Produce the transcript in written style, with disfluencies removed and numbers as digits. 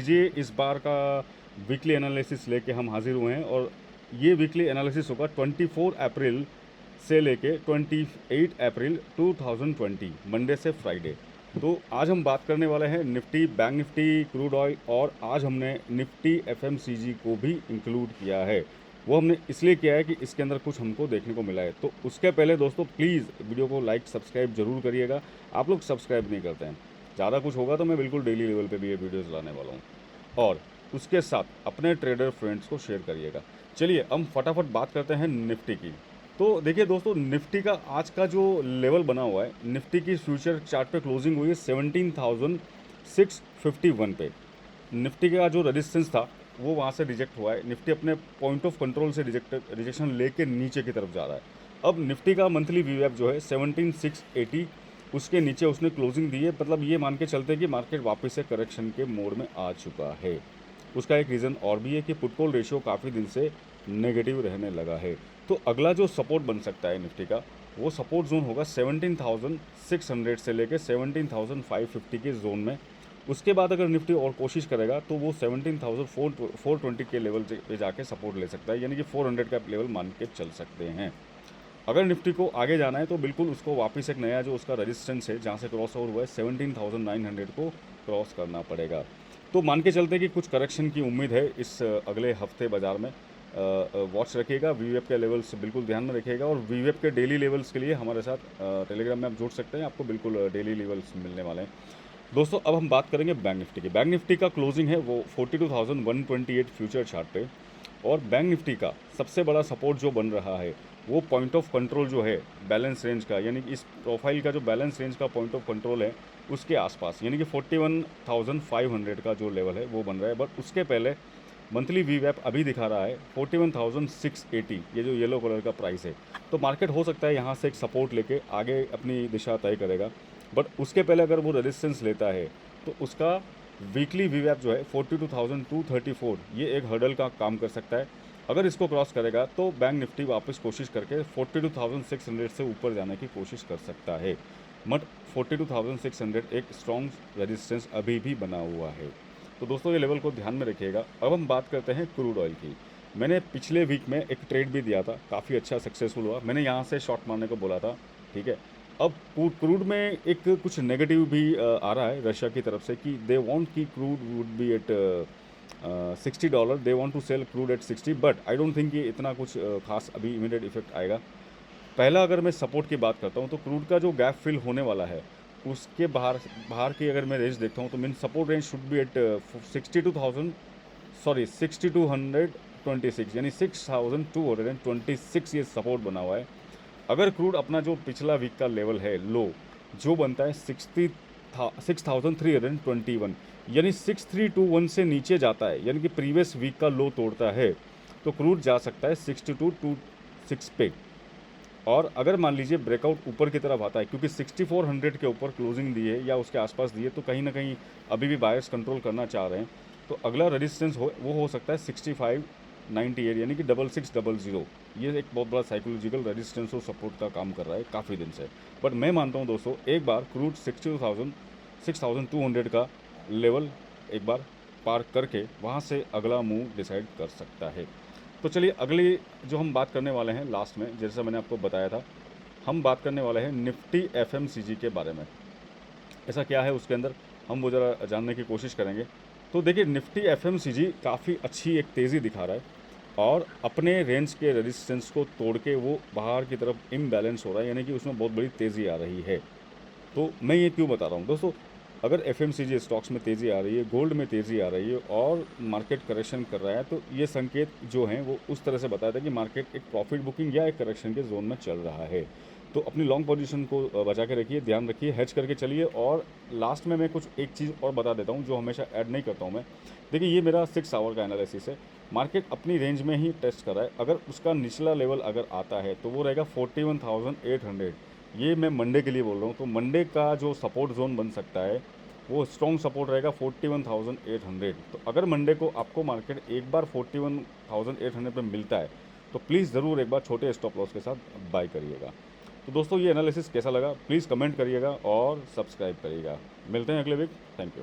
लीजिए इस बार का वीकली एनालिसिस लेके हम हाजिर हुए हैं और ये वीकली एनालिसिस होगा 24 अप्रैल से लेके 28 अप्रैल 2020 मंडे से फ्राइडे। तो आज हम बात करने वाले हैं Nifty, bank Nifty, crude oil और आज हमने निफ्टी एफएमसीजी को भी इंक्लूड किया है। वो हमने इसलिए किया है कि इसके अंदर कुछ हमको देखने को मिला है। तो उसके पहले दोस्तों प्लीज़ वीडियो को लाइक सब्सक्राइब जरूर करिएगा। आप लोग सब्सक्राइब नहीं करते हैं। ज़्यादा कुछ होगा तो मैं बिल्कुल डेली लेवल पे भी ये वीडियोज़ लाने वाला हूँ और उसके साथ अपने ट्रेडर फ्रेंड्स को शेयर करिएगा। चलिए हम फटाफट बात करते हैं निफ्टी की। तो देखिए दोस्तों, निफ्टी का आज का जो लेवल बना हुआ है, निफ्टी की फ्यूचर चार्ट पे क्लोजिंग हुई है 17,651 पे। निफ्टी का जो रेजिस्टेंस था वो वहाँ से रिजेक्ट हुआ है। निफ्टी अपने पॉइंट ऑफ कंट्रोल से रिजेक्शन लेके नीचे की तरफ जा रहा है। अब निफ्टी का मंथली वीवैप जो है 17,680, उसके नीचे उसने क्लोजिंग दी है। मतलब ये मान के चलते हैं कि मार्केट वापस से करेक्शन के मोड में आ चुका है। उसका एक रीज़न और भी है कि पुट कॉल रेशियो काफ़ी दिन से नेगेटिव रहने लगा है। तो अगला जो सपोर्ट बन सकता है निफ्टी का, वो सपोर्ट जोन होगा 17,600 से लेकर 17,550 के जोन में। उसके बाद अगर निफ्टी और कोशिश करेगा तो वो 17,420 के लेवल पे जाके सपोर्ट ले सकता है, यानी कि 400 का लेवल मान के चल सकते हैं। अगर निफ्टी को आगे जाना है तो बिल्कुल उसको वापस एक नया जो उसका रेजिस्टेंस है जहाँ से क्रॉस ओवर हुआ है 17,900 को क्रॉस करना पड़ेगा। तो मान के चलते कि कुछ करेक्शन की उम्मीद है इस अगले हफ्ते बाज़ार में। वॉच रखिएगा, वीवेप के लेवल्स बिल्कुल ध्यान में रखिएगा और वीवेप के डेली लेवल्स के लिए हमारे साथ टेलीग्राम में आप जुड़ सकते हैं। आपको बिल्कुल डेली लेवल्स मिलने वाले हैं। दोस्तों अब हम बात करेंगे बैंक निफ्टी की। बैंक निफ्टी का क्लोजिंग है वो 42,128 फ्यूचर चार्ट पे और बैंक निफ्टी का सबसे बड़ा सपोर्ट जो बन रहा है वो पॉइंट ऑफ कंट्रोल जो है बैलेंस रेंज का, यानी कि इस प्रोफाइल का जो बैलेंस रेंज का पॉइंट ऑफ कंट्रोल है उसके आसपास, यानी कि 41,500 का जो लेवल है वो बन रहा है। बट उसके पहले मंथली वीवैप अभी दिखा रहा है 41,680, ये जो येलो कलर का प्राइस है। तो मार्केट हो सकता है यहाँ से एक सपोर्ट लेके आगे अपनी दिशा तय करेगा। बट उसके पहले अगर वो रेजिस्टेंस लेता है तो उसका वीकली वीवैप जो है 42,234, ये एक हर्डल का काम कर सकता है। अगर इसको क्रॉस करेगा तो बैंक निफ्टी वापस कोशिश करके 42,600 से ऊपर जाने की कोशिश कर सकता है। बट 42,600 एक स्ट्रॉन्ग रेजिस्टेंस अभी भी बना हुआ है। तो दोस्तों ये लेवल को ध्यान में रखिएगा। अब हम बात करते हैं क्रूड ऑयल की। मैंने पिछले वीक में एक ट्रेड भी दिया था, काफ़ी अच्छा सक्सेसफुल हुआ। मैंने यहाँ से शॉर्ट मारने को बोला था, ठीक है। अब क्रूड में एक कुछ नेगेटिव भी आ रहा है रशिया की तरफ से कि दे वांट कि crude would be at $60, they want to sell crude at 60, but I don't think कि इतना कुछ खास अभी इमीडिएट इफेक्ट आएगा। पहला अगर मैं सपोर्ट की बात करता हूँ तो क्रूड का जो गैप फिल होने वाला है उसके बाहर बाहर की अगर मैं रेंज देखता हूँ तो mean support range should be at 6226, यानी 6226 ये सपोर्ट बना हुआ है। अगर क्रूड अपना जो पिछला वीक का लेवल है लो जो बनता है 6,321, यानी 6,321 से नीचे जाता है, यानी कि प्रीवियस वीक का लो तोड़ता है, तो क्रूड जा सकता है 6226 पे। और अगर मान लीजिए ब्रेकआउट ऊपर की तरफ आता है, क्योंकि 6400 के ऊपर क्लोजिंग दी है या उसके आसपास दी है, तो कहीं ना कहीं अभी भी बायर्स कंट्रोल करना चाह रहे हैं। तो अगला रेजिस्टेंस हो सकता है 6598, यानी कि 6600। ये एक बहुत बड़ा साइकोलॉजिकल रेजिस्टेंस और सपोर्ट का काम कर रहा है काफ़ी दिन से। बट मैं मानता हूँ दोस्तों एक बार क्रूड 6200 का लेवल एक बार पार करके वहाँ से अगला मूव डिसाइड कर सकता है। तो चलिए अगली जो हम बात करने वाले हैं लास्ट में, जैसा मैंने आपको बताया था, हम बात करने वाले हैं निफ्टी एफएमसीजी के बारे में। ऐसा क्या है उसके अंदर, हम वो ज़रा जानने की कोशिश करेंगे। तो देखिए निफ्टी एफएमसीजी काफ़ी अच्छी एक तेज़ी दिखा रहा है और अपने रेंज के रेजिस्टेंस को तोड़ के वो बाहर की तरफ इम्बैलेंस हो रहा है, यानी कि उसमें बहुत बड़ी तेज़ी आ रही है। तो मैं ये क्यों बता रहा हूँ दोस्तों, अगर एफएमसीजी स्टॉक्स में तेज़ी आ रही है, गोल्ड में तेज़ी आ रही है और मार्केट करेक्शन कर रहा है, तो ये संकेत जो हैं वो उस तरह से बताया था कि मार्केट एक प्रॉफिट बुकिंग या एक करेक्शन के जोन में चल रहा है। तो अपनी लॉन्ग पोजीशन को बचा के रखिए, ध्यान रखिए, हेज करके चलिए। और लास्ट में मैं कुछ एक चीज़ और बता देता हूँ जो हमेशा ऐड नहीं करता हूँ मैं। देखिए ये मेरा 6 आवर का एनालिसिस है। मार्केट अपनी रेंज में ही टेस्ट कर रहा है। अगर उसका निचला लेवल अगर आता है तो वो रहेगा 41,800। ये मैं मंडे के लिए बोल रहा हूँ। तो मंडे का जो सपोर्ट जोन बन सकता है वो स्ट्रॉन्ग सपोर्ट रहेगा 41,800। तो अगर मंडे को आपको मार्केट एक बार 41,800 पे मिलता है तो प्लीज़ ज़रूर एक बार छोटे स्टॉप लॉस के साथ बाय करिएगा। तो दोस्तों ये एनालिसिस कैसा लगा प्लीज़ कमेंट करिएगा और सब्सक्राइब करिएगा। मिलते हैं अगले वीक। Thank you.